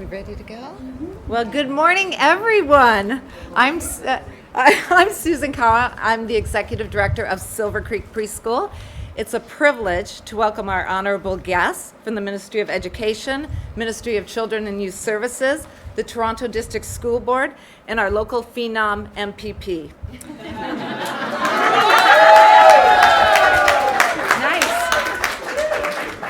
We ready to go? Well, good morning, everyone. I'm Susan Kawa. I'm the Executive Director of Silver Creek Preschool. It's a privilege to welcome our honorable guests from the Ministry of Education, Ministry of Children and Youth Services, the Toronto District School Board, and our local phenom MPP.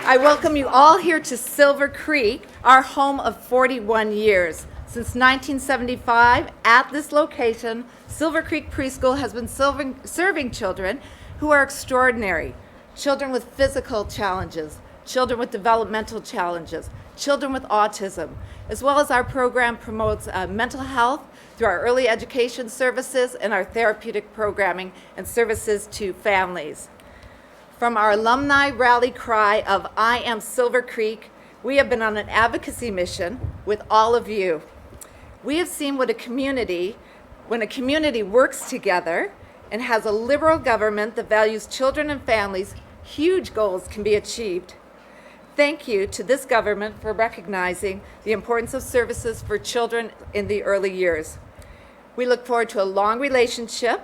I welcome you all here to Silver Creek, our home of 41 years. Since 1975, at this location, Silver Creek Preschool has been serving children who are extraordinary. Children with physical challenges, children with developmental challenges, children with autism, as well as our program promotes mental health through our early education services and our therapeutic programming and services to families. From our alumni rally cry of "I am Silver Creek," we have been on an advocacy mission with all of you. We have seen when a community works together and has a liberal government that values children and families, huge goals can be achieved. Thank you to this government for recognizing the importance of services for children in the early years. We look forward to a long relationship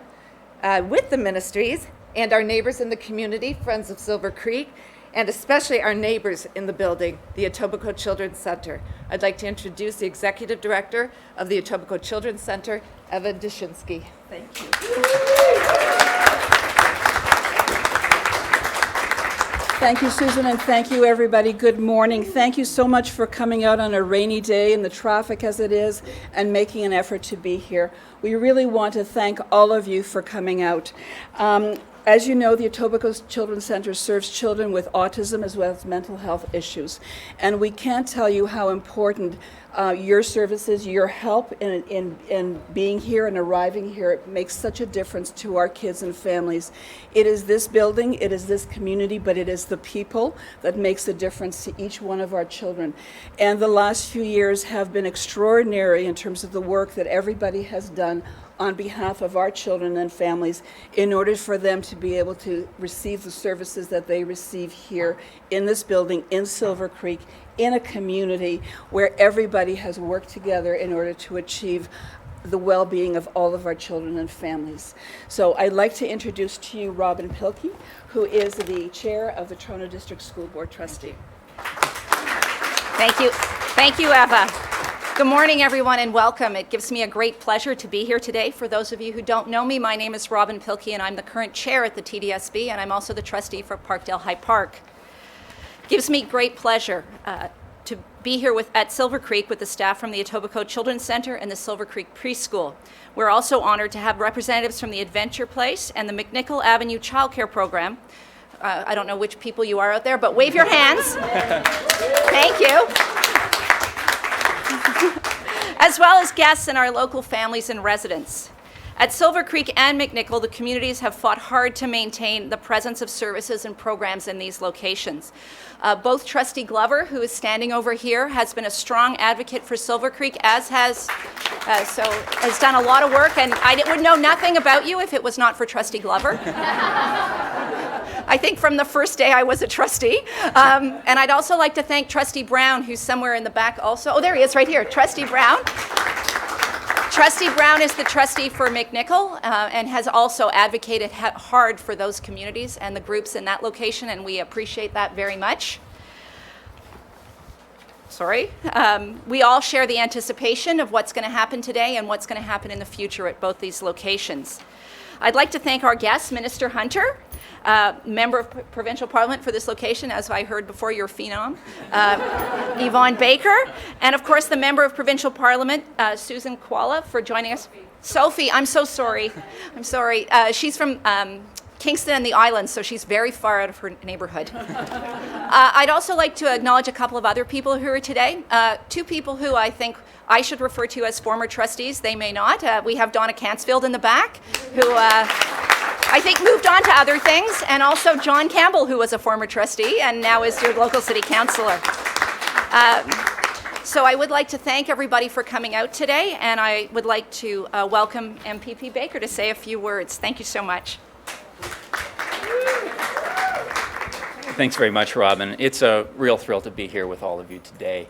with the ministries and our neighbors in the community, Friends of Silver Creek, and especially our neighbors in the building, the Etobicoke Children's Center. I'd like to introduce the Executive Director of the Etobicoke Children's Center, Eva Dushinsky. Thank you. Thank you, Susan, and thank you, everybody. Good morning. Thank you so much for coming out on a rainy day in the traffic as it is and making an effort to be here. We really want to thank all of you for coming out. As you know, the Etobicoke Children's Center serves children with autism as well as mental health issues. And we can't tell you how important your services, your help in being here and arriving here, it makes such a difference to our kids and families. It is this building, it is this community, but it is the people that makes a difference to each one of our children. And the last few years have been extraordinary in terms of the work that everybody has done on behalf of our children and families in order for them to be able to receive the services that they receive here in this building in Silver Creek, in a community where everybody has worked together in order to achieve the well-being of all of our children and families. So I'd like to introduce to you Robin Pilkey, who is the chair of the Toronto District School Board trustee. Thank you. Thank you, Eva. Good morning, everyone, and welcome. It gives me a great pleasure to be here today. For those of you who don't know me, my name is Robin Pilkey, and I'm the current chair at the TDSB, and I'm also the trustee for Parkdale High Park. It gives me great pleasure to be here at Silver Creek with the staff from the Etobicoke Children's Center and the Silver Creek Preschool. We're also honored to have representatives from the Adventure Place and the McNichol Avenue Child Care Program. I don't know which people you are out there, but wave your hands. Thank you. As well as guests and our local families and residents. At Silver Creek and McNichol, the communities have fought hard to maintain the presence of services and programs in these locations. Both Trustee Glover, who is standing over here, has been a strong advocate for Silver Creek, as has done a lot of work, and I would know nothing about you if it was not for Trustee Glover. I think from the first day I was a trustee. And I'd also like to thank Trustee Brown, who's somewhere in the back also. Oh, there he is right here, Trustee Brown. Trustee Brown is the trustee for McNichol and has also advocated hard for those communities and the groups in that location, and we appreciate that very much. We all share the anticipation of what's going to happen today and what's going to happen in the future at both these locations. I'd like to thank our guest, Minister Hunter, member of Provincial Parliament for this location, as I heard before, your phenom, Yvonne Baker, and of course the member of Provincial Parliament, Susan Koala, for joining us. Sophie, I'm so sorry. I'm sorry. She's from Kingston and the Islands, so she's very far out of her neighborhood. I'd also like to acknowledge a couple of other people who are today. Two people who I think I should refer to as former trustees. They may not. We have Donna Cansfield in the back, who I think moved on to other things, and also John Campbell, who was a former trustee and now is your local city councillor. So I would like to thank everybody for coming out today, and I would like to welcome MPP Baker to say a few words. Thank you so much. Thanks very much, Robin. It's a real thrill to be here with all of you today.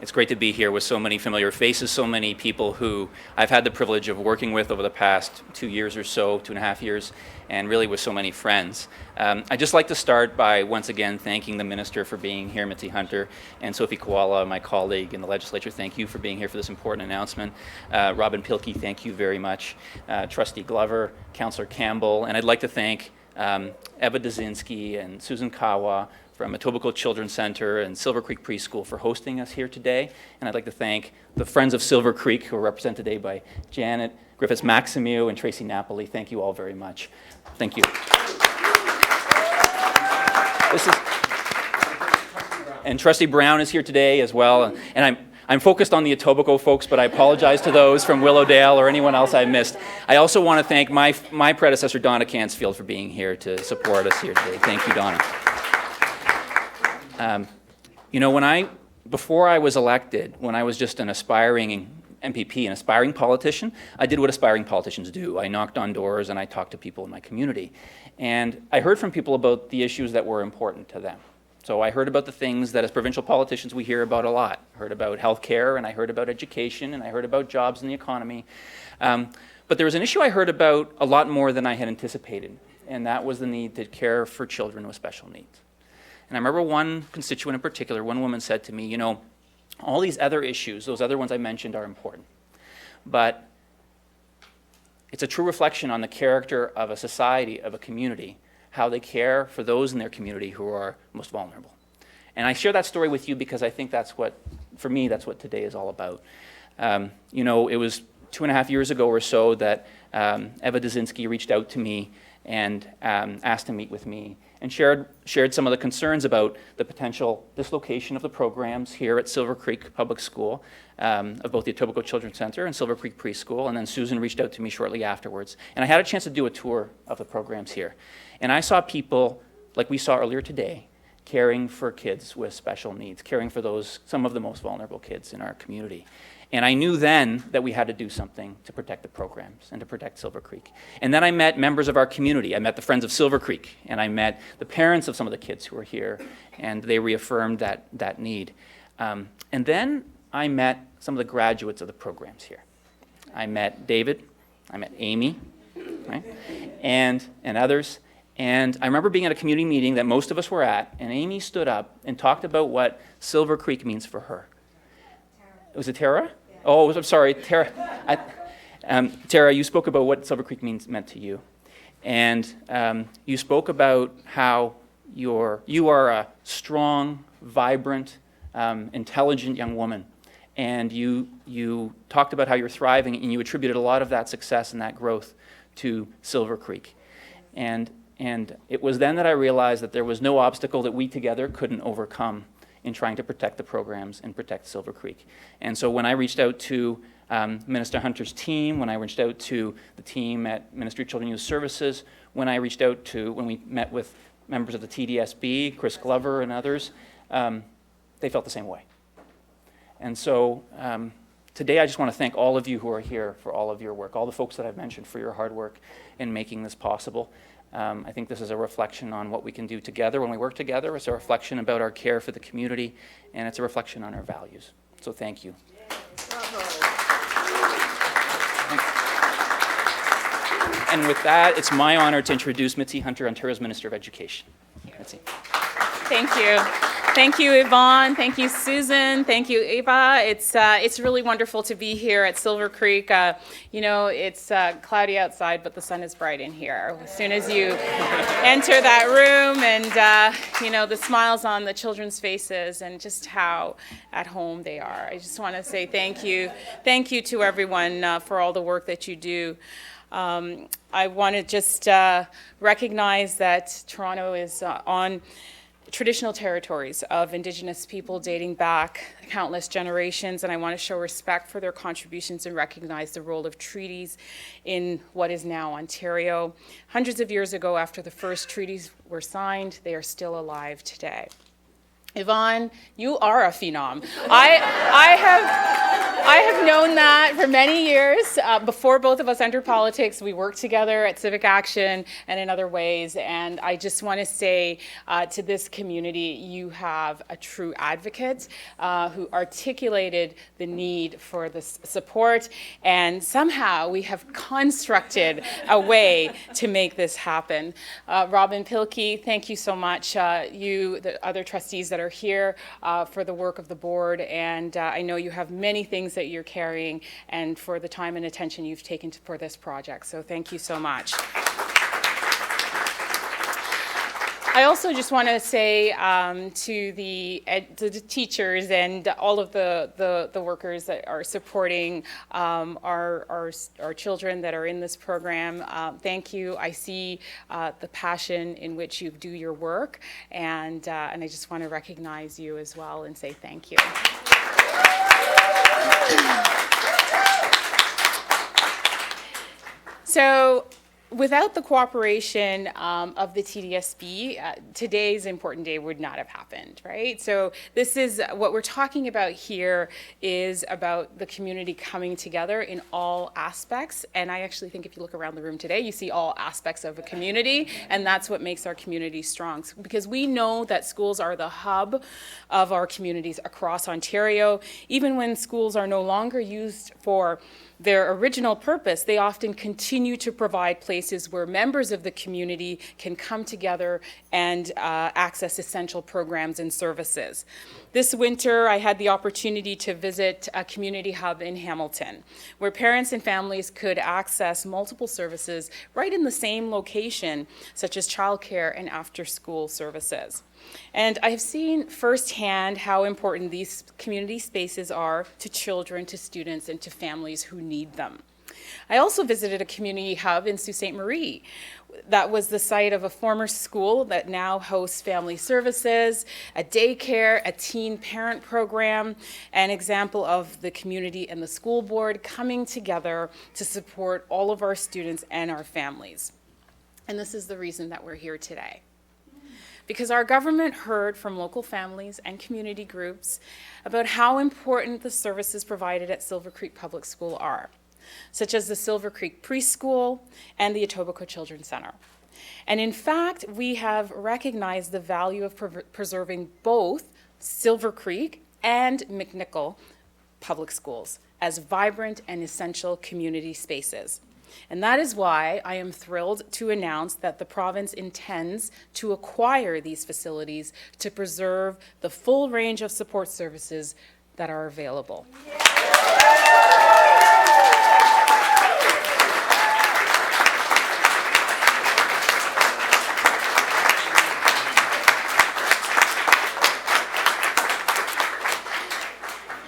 It's great to be here with so many familiar faces, so many people who I've had the privilege of working with over the past 2 years or so, 2.5 years, and really with so many friends. I'd just like to start by once again thanking the Minister for being here, Mitzi Hunter, and Sophie Koala, my colleague in the legislature. Thank you for being here for this important announcement. Robin Pilkey, thank you very much. Trustee Glover, Councillor Campbell, and I'd like to thank Eva Dzinski and Susan Kawa from Etobicoke Children's Center and Silver Creek Preschool for hosting us here today. And I'd like to thank the Friends of Silver Creek, who are represented today by Janet Griffiths-Maximiou and Tracy Napoli. Thank you all very much. Thank you. And Trustee Brown is here today as well. And I'm focused on the Etobicoke folks, but I apologize to those from Willowdale or anyone else I missed. I also want to thank my predecessor, Donna Cansfield, for being here to support us here today. Thank you, Donna. Before I was elected, when I was just an aspiring MPP, an aspiring politician, I did what aspiring politicians do. I knocked on doors and I talked to people in my community. And I heard from people about the issues that were important to them. So I heard about the things that as provincial politicians we hear about a lot. I heard about healthcare, and I heard about education, and I heard about jobs in the economy. But there was an issue I heard about a lot more than I had anticipated, and that was the need to care for children with special needs. And I remember one constituent in particular, one woman said to me, all these other issues, those other ones I mentioned are important, but it's a true reflection on the character of a society, of a community, how they care for those in their community who are most vulnerable. And I share that story with you because I think for me, that's what today is all about. It was 2.5 years ago or so that Eva Dzinski reached out to me and asked to meet with me and shared some of the concerns about the potential dislocation of the programs here at Silver Creek Public School, of both the Etobicoke Children's Center and Silver Creek Preschool, and then Susan reached out to me shortly afterwards. And I had a chance to do a tour of the programs here. And I saw people, like we saw earlier today, caring for kids with special needs, caring for some of the most vulnerable kids in our community. And I knew then that we had to do something to protect the programs and to protect Silver Creek. And then I met members of our community. I met the Friends of Silver Creek, and I met the parents of some of the kids who were here, and they reaffirmed that need. And then I met some of the graduates of the programs here. I met David, I met Amy, right? and others. And I remember being at a community meeting that most of us were at, and Amy stood up and talked about what Silver Creek means for her. Was it Tara? Yeah. Oh, I'm sorry, Tara. Tara, you spoke about what Silver Creek meant to you. And you spoke about how you are a strong, vibrant, intelligent young woman. And you talked about how you're thriving, and you attributed a lot of that success and that growth to Silver Creek. And it was then that I realized that there was no obstacle that we together couldn't overcome in trying to protect the programs and protect Silver Creek. And so when I reached out to Minister Hunter's team, when I reached out to the team at Ministry of Children and Youth Services, when we met with members of the TDSB, Chris Glover and others, they felt the same way. And so today I just want to thank all of you who are here for all of your work, all the folks that I've mentioned for your hard work in making this possible. I think this is a reflection on what we can do together when we work together. It's a reflection about our care for the community, and it's a reflection on our values. So thank you. And with that, it's my honor to introduce Mitzi Hunter, Ontario's Minister of Education. Mitzi. Thank you. Thank you, Yvonne. Thank you, Susan. Thank you, Eva. It's really wonderful to be here at Silver Creek. It's cloudy outside, but the sun is bright in here. As soon as you enter that room and, the smiles on the children's faces and just how at home they are. I just want to say thank you. Thank you to everyone for all the work that you do. I want to just recognize that Toronto is on traditional territories of Indigenous people dating back countless generations, and I want to show respect for their contributions and recognize the role of treaties in what is now Ontario. Hundreds of years ago, after the first treaties were signed, they are still alive today. Yvonne, you are a phenom. I have I have known that for many years. Before both of us entered politics, we worked together at Civic Action and in other ways. And I just want to say to this community, you have a true advocate who articulated the need for this support. And somehow we have constructed a way to make this happen. Robin Pilkey, thank you so much. You, the other trustees that are here, for the work of the board. And I know you have many things that you're carrying and for the time and attention you've taken for this project. So thank you so much. I also just want to say to the teachers and all of the workers that are supporting our children that are in this program, thank you. I see the passion in which you do your work, and I just want to recognize you as well and say thank you. So, without the cooperation of the TDSB, today's important day would not have happened, right? So this is what we're talking about here is about the community coming together in all aspects. And I actually think if you look around the room today, you see all aspects of a community, and that's what makes our community strong. Because we know that schools are the hub of our communities across Ontario. Even when schools are no longer used for their original purpose, they often continue to provide places where members of the community can come together and access essential programs and services. This winter, I had the opportunity to visit a community hub in Hamilton, where parents and families could access multiple services right in the same location, such as childcare and after-school services. And I've seen firsthand how important these community spaces are to children, to students, and to families who need them. I also visited a community hub in Sault Ste. Marie. That was the site of a former school that now hosts family services, a daycare, a teen parent program, an example of the community and the school board coming together to support all of our students and our families. And this is the reason that we're here today. Because our government heard from local families and community groups about how important the services provided at Silver Creek Public School are, such as the Silver Creek Preschool and the Etobicoke Children's Center. And in fact, we have recognized the value of preserving both Silver Creek and McNichol Public Schools as vibrant and essential community spaces. And that is why I am thrilled to announce that the province intends to acquire these facilities to preserve the full range of support services that are available.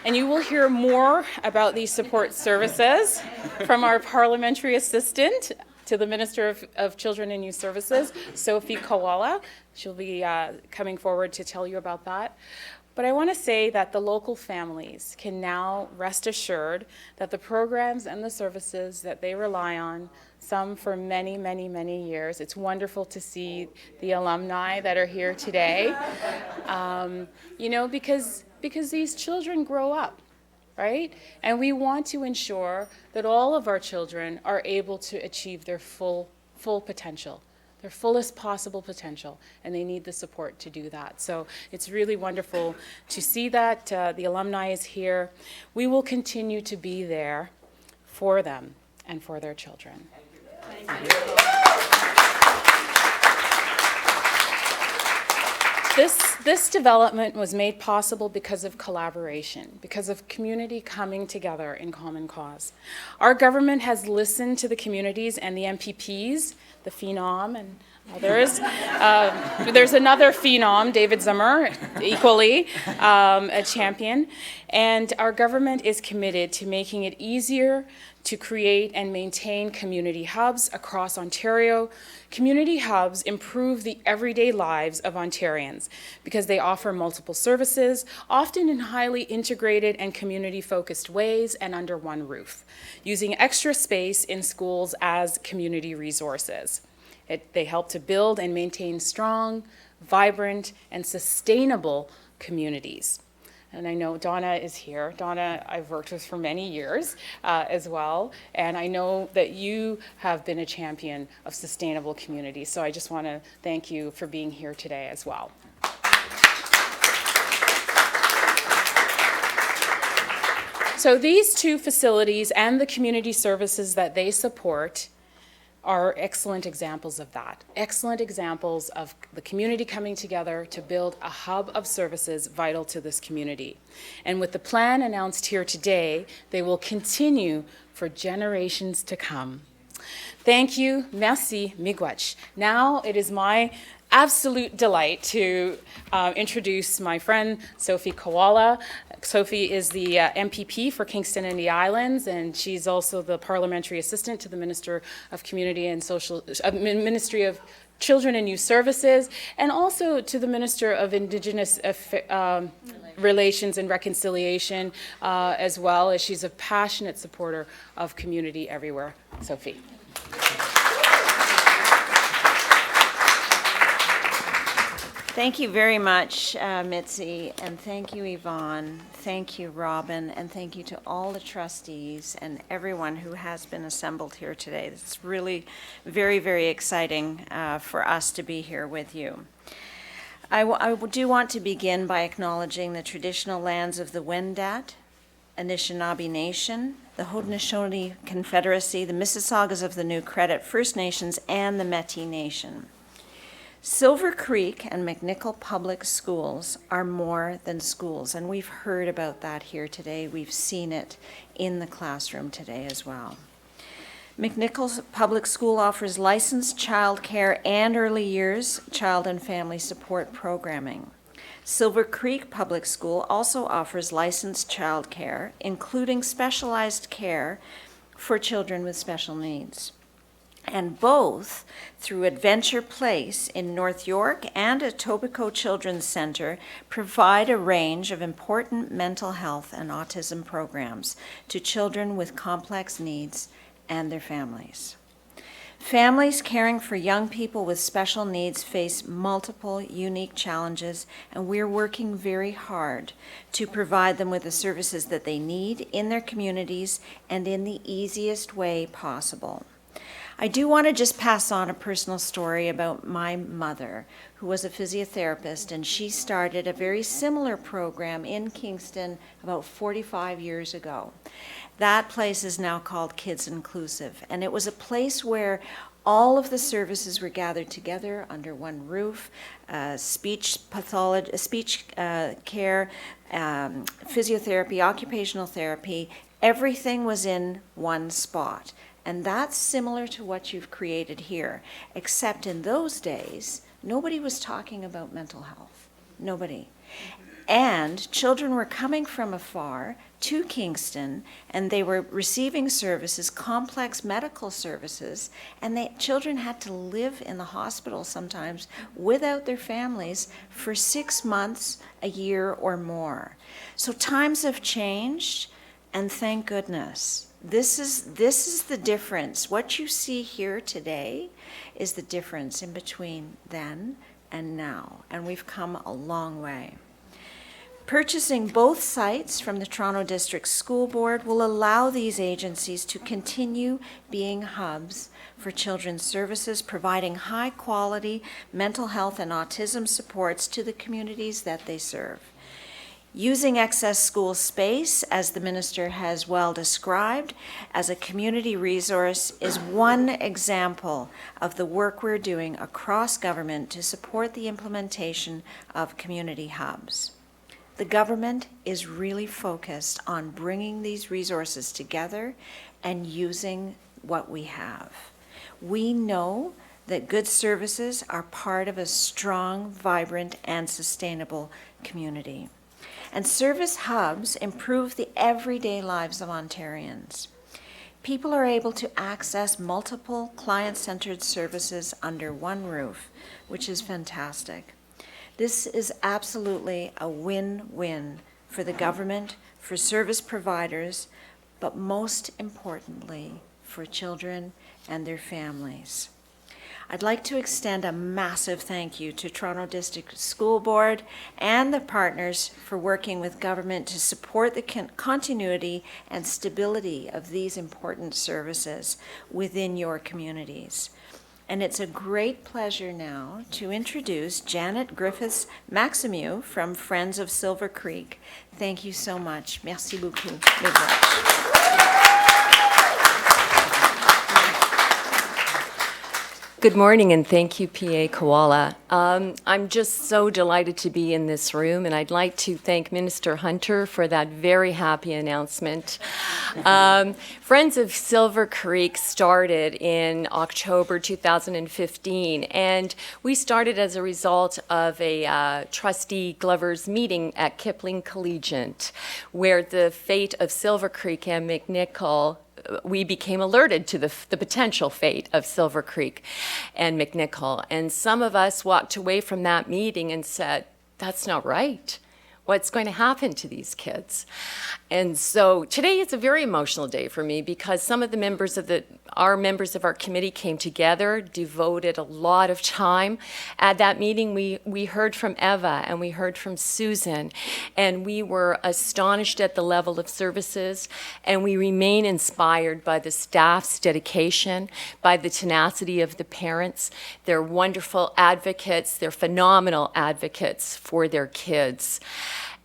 And you will hear more about these support services from our parliamentary assistant to the Minister of Children and Youth Services, Sophie Koala. She'll be coming forward to tell you about that. But I want to say that the local families can now rest assured that the programs and the services that they rely on, some for many, many, many years. It's wonderful to see the alumni that are here today, because these children grow up, right? And we want to ensure that all of our children are able to achieve their full potential, their fullest possible potential, and they need the support to do that. So it's really wonderful to see that the alumni is here. We will continue to be there for them and for their children. Thank you. This development was made possible because of collaboration, because of community coming together in common cause. Our government has listened to the communities and the MPPs, the Phenom and others. There's another Phenom, David Zimmer, equally a champion. And our government is committed to making it easier to create and maintain community hubs across Ontario. Community hubs improve the everyday lives of Ontarians because they offer multiple services, often in highly integrated and community-focused ways and under one roof, using extra space in schools as community resources. They help to build and maintain strong, vibrant, and sustainable communities. And I know Donna is here. Donna, I've worked with for many years as well. And I know that you have been a champion of sustainable communities. So I just want to thank you for being here today as well. So these two facilities and the community services that they support are excellent examples of that. Excellent examples of the community coming together to build a hub of services vital to this community. And with the plan announced here today, they will continue for generations to come. Thank you, merci, miigwech. Now it is my absolute delight to introduce my friend Sophie Koala. Sophie is the MPP for Kingston and the Islands, and she's also the parliamentary assistant to the Minister of Community and Social, Ministry of Children and Youth Services, and also to the Minister of Indigenous Relations and Reconciliation, as well as she's a passionate supporter of community everywhere. Sophie. Thank you very much, Mitzi, and thank you, Yvonne. Thank you, Robin, and thank you to all the trustees and everyone who has been assembled here today. It's really very, very exciting for us to be here with you. I do want to begin by acknowledging the traditional lands of the Wendat, Anishinaabe Nation, the Haudenosaunee Confederacy, the Mississaugas of the New Credit First Nations, and the Métis Nation. Silver Creek and McNicoll Public Schools are more than schools, and we've heard about that here today. We've seen it in the classroom today as well. McNicoll Public School offers licensed child care and early years child and family support programming. Silver Creek Public School also offers licensed child care, including specialized care for children with special needs. And both, through Adventure Place in North York and Etobicoke Children's Center, provide a range of important mental health and autism programs to children with complex needs and their families. Families caring for young people with special needs face multiple unique challenges, and we're working very hard to provide them with the services that they need in their communities and in the easiest way possible. I do want to just pass on a personal story about my mother, who was a physiotherapist, and she started a very similar program in Kingston about 45 years ago. That place is now called Kids Inclusive, and it was a place where all of the services were gathered together under one roof: speech pathology, speech care, physiotherapy, occupational therapy. Everything was in one spot. And that's similar to what you've created here, except in those days, nobody was talking about mental health. Nobody. And children were coming from afar to Kingston, and they were receiving services, complex medical services, and children had to live in the hospital sometimes without their families for 6 months, a year, or more. So times have changed, and thank goodness. This is the difference. What you see here today is the difference in between then and now, and we've come a long way. Purchasing both sites from the Toronto District School Board will allow these agencies to continue being hubs for children's services, providing high-quality mental health and autism supports to the communities that they serve. Using excess school space, as the minister has well described, as a community resource is one example of the work we're doing across government to support the implementation of community hubs. The government is really focused on bringing these resources together and using what we have. We know that good services are part of a strong, vibrant, and sustainable community. And service hubs improve the everyday lives of Ontarians. People are able to access multiple client-centered services under one roof, which is fantastic. This is absolutely a win-win for the government, for service providers, but most importantly, for children and their families. I'd like to extend a massive thank you to Toronto District School Board and the partners for working with government to support the continuity and stability of these important services within your communities. And it's a great pleasure now to introduce Janet Griffiths Maximew from Friends of Silver Creek. Thank you so much. Merci beaucoup. Good morning, and thank you, PA Koala. I'm just so delighted to be in this room, and I'd like to thank Minister Hunter for that very happy announcement. Friends of Silver Creek started in October 2015, and we started as a result of a trustee Glover's meeting at Kipling Collegiate, where the fate of Silver Creek and McNichol, we became alerted to the potential fate of Silver Creek and McNichol. And some of us walked away from that meeting and said, that's not right. What's going to happen to these kids? And so today is a very emotional day for me because some of the members of our committee came together, devoted a lot of time. At that meeting, we heard from Eva and we heard from Susan, and we were astonished at the level of services, and we remain inspired by the staff's dedication, by the tenacity of the parents. They're wonderful advocates. They're phenomenal advocates for their kids.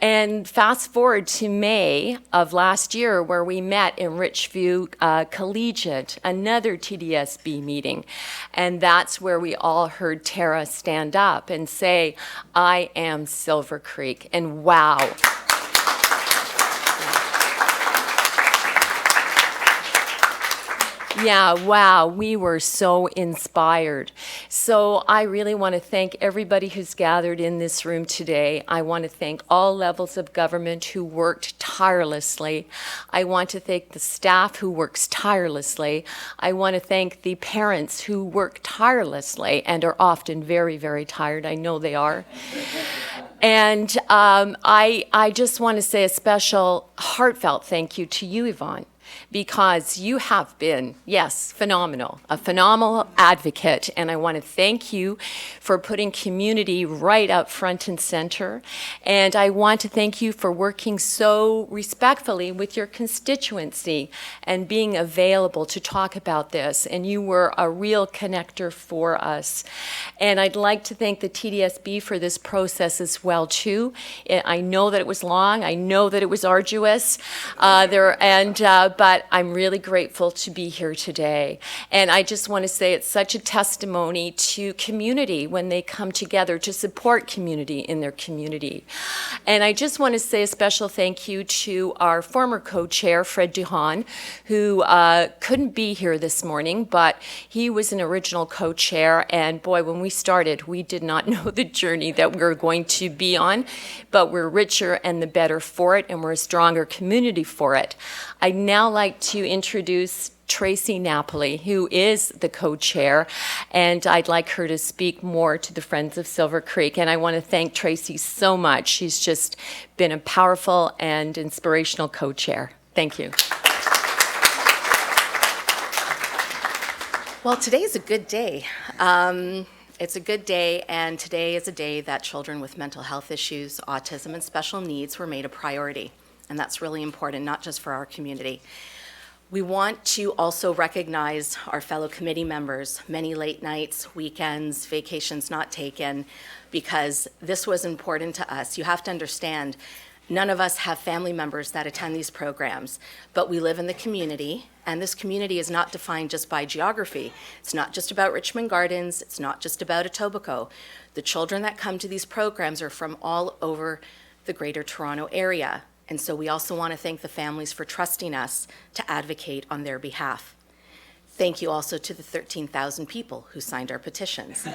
And fast forward to May of last year, where we met in Richview Collegiate, another TDSB meeting. And that's where we all heard Tara stand up and say, I am Silver Creek. And wow. Yeah, wow, we were so inspired. So I really want to thank everybody who's gathered in this room today. I want to thank all levels of government who worked tirelessly. I want to thank the staff who works tirelessly. I want to thank the parents who work tirelessly and are often very, very tired. I know they are. And I just want to say a special heartfelt thank you to you, Yvonne, because you have been, yes, phenomenal, a phenomenal advocate, and I want to thank you for putting community right up front and center, and I want to thank you for working so respectfully with your constituency and being available to talk about this, and you were a real connector for us. And I'd like to thank the TDSB for this process as well, too. I know that it was long, I know that it was arduous, but I'm really grateful to be here today. And I just want to say it's such a testimony to community when they come together to support community in their community. And I just want to say a special thank you to our former co-chair, Fred Duhan, who couldn't be here this morning, but he was an original co-chair. And boy, when we started, we did not know the journey that we were going to be on, but we're richer and the better for it, and we're a stronger community for it. I'd now like to introduce Tracy Napoli, who is the co-chair, and I'd like her to speak more to the Friends of Silver Creek. And I want to thank Tracy so much. She's just been a powerful and inspirational co-chair. Thank you. Well, today is a good day. It's a good day, and today is a day that children with mental health issues, autism, and special needs were made a priority. And that's really important, not just for our community. We want to also recognize our fellow committee members, many late nights, weekends, vacations not taken, because this was important to us. You have to understand, none of us have family members that attend these programs, but we live in the community, and this community is not defined just by geography. It's not just about Richmond Gardens, it's not just about Etobicoke. The children that come to these programs are from all over the Greater Toronto Area. And so we also want to thank the families for trusting us to advocate on their behalf. Thank you also to the 13,000 people who signed our petitions.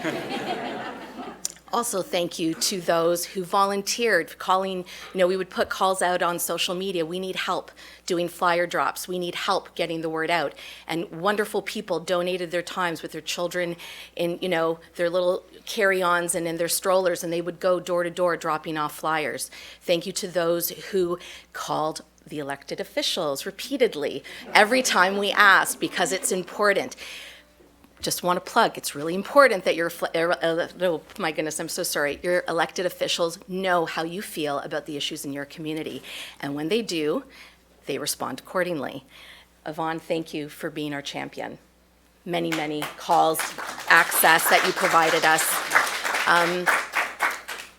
Also, thank you to those who volunteered, calling, we would put calls out on social media. We need help doing flyer drops. We need help getting the word out. And wonderful people donated their times with their children in, their little carry-ons and in their strollers, and they would go door to door dropping off flyers. Thank you to those who called the elected officials repeatedly every time we asked, because it's important. just want to plug, it's really important that oh my goodness, I'm so sorry, your elected officials know how you feel about the issues in your community. And when they do, they respond accordingly. Yvonne, thank you for being our champion. Many, many calls, access that you provided us.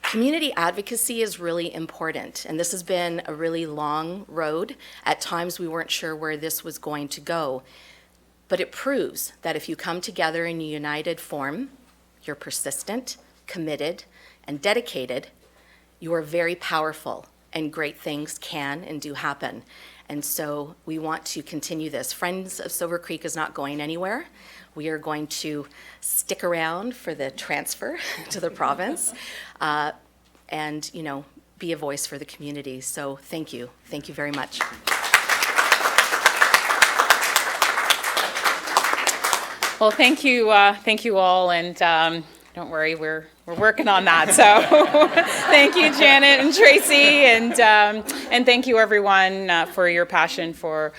Community advocacy is really important, and this has been a really long road. At times, we weren't sure where this was going to go. But it proves that if you come together in a united form, you're persistent, committed, and dedicated, you are very powerful, and great things can and do happen. And so we want to continue this. Friends of Silver Creek is not going anywhere. We are going to stick around for the transfer to the province and, you know, be a voice for the community. So thank you. Thank you very much. Well, thank you all, and don't worry, we're working on that. So, thank you, Janet and Tracy, and thank you everyone for your passion for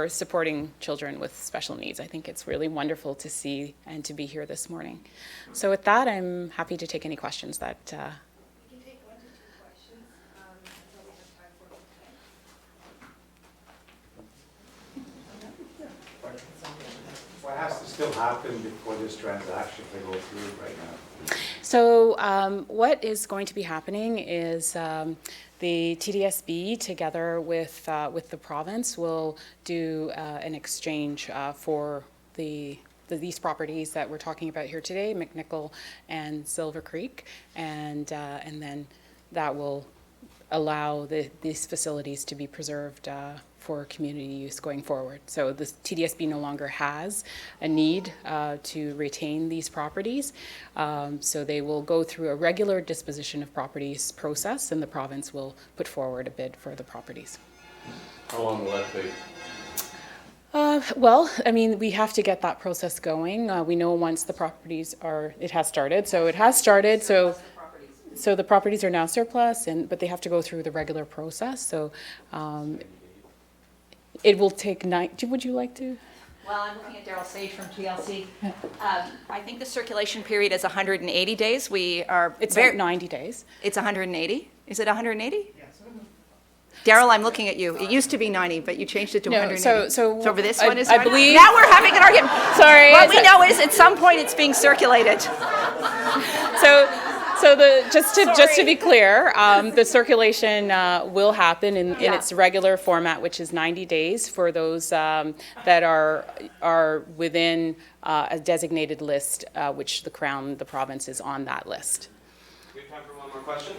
supporting children with special needs. I think it's really wonderful to see and to be here this morning. So, with that, I'm happy to take any questions that. We can take 1 to 2 questions until we have time for What has to still happen before this transaction to go through right now? So what is going to be happening is the TDSB, together with the province, will do an exchange for these properties that we're talking about here today, McNichol and Silver Creek, and then that will allow these facilities to be preserved for community use going forward. So the TDSB no longer has a need to retain these properties. So they will go through a regular disposition of properties process, and the province will put forward a bid for the properties. How long will that take? Well, I mean, we have to get that process going. We know once the properties it has started. So it has started. So the properties are now surplus, but they have to go through the regular process. So it will take would you like to? Well, I'm looking at Daryl Sage from TLC. I think the circulation period is 180 days. It's 90 days. It's 180? Is it 180? Yes. Daryl, I'm looking at you. It used to be 90, but you changed it to 180. So for this one is I 100? believe. Now we're having an argument. Sorry. What we know is at some point it's being circulated. So just to be clear, the circulation will happen in its regular format, which is 90 days for those that are within a designated list, which the province is on that list. We have time for one more question.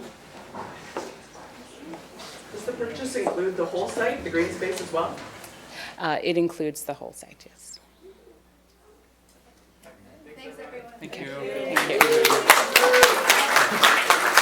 Does the purchase include the whole site, the green space as well? It includes the whole site, yes. Thanks, everyone. Thank you. Thank you.